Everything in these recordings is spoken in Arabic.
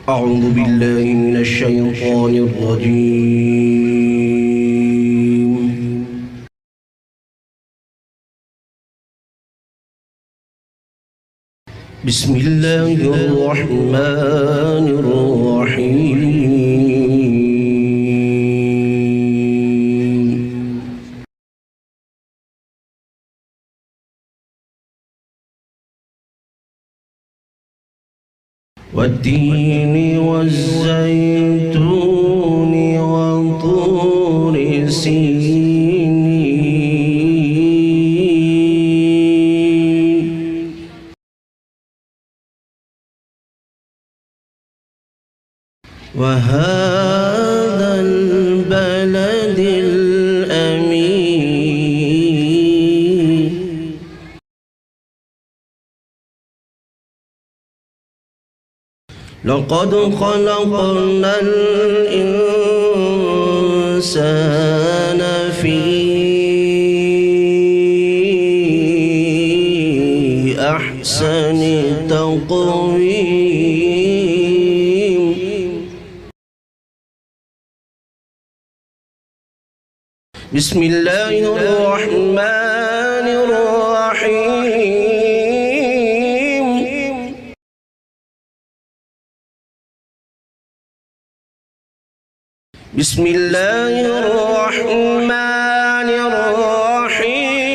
أعوذ بالله من الشيطان الرجيم. بسم الله الرحمن الرحيم. والتين والزيتون وطور سينين وهذا البلد الأمين لقد خلقنا الإنسان في أحسن تقويم بسم الله الرحمن الرحيم. بسم الله الرحمن الرحيم.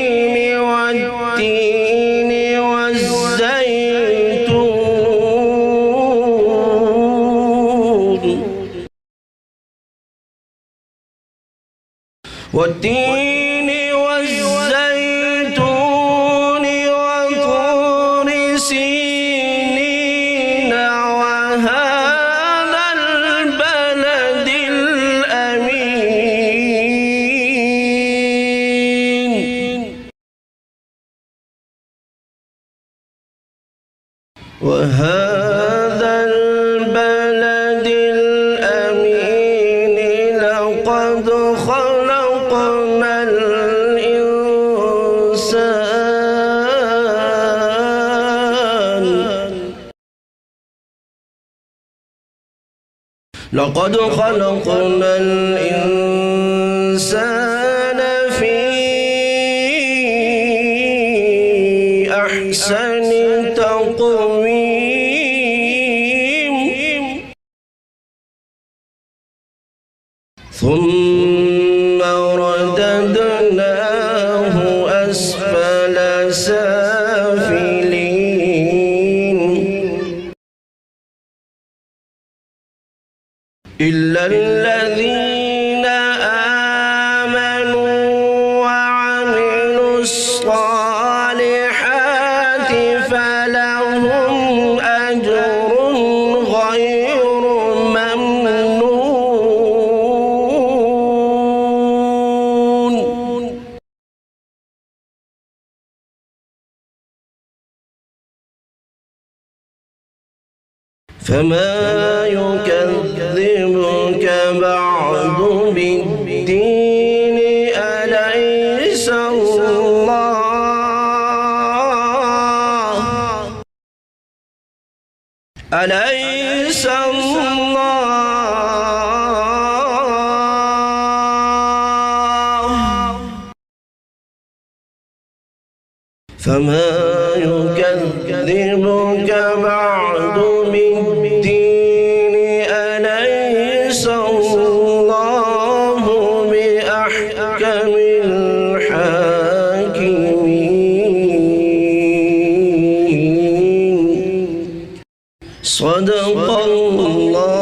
والتين والزيتون والتين والزيتون وطور سينين وهذا البلد الأمين وهذا البلد الأمين لقد خلقنا الإنسان لقد خلقنا الإنسان في أحسن تقويم ثم رددناه أسفل سافلين إلا الذين آمنوا وعملوا الصالحات فلهم أجر غير ممنون فما يكذبك بعد بالدين أليس الله فما يكذبك بعد بالدين أليس الله بأحكم الحاكمين صدق الله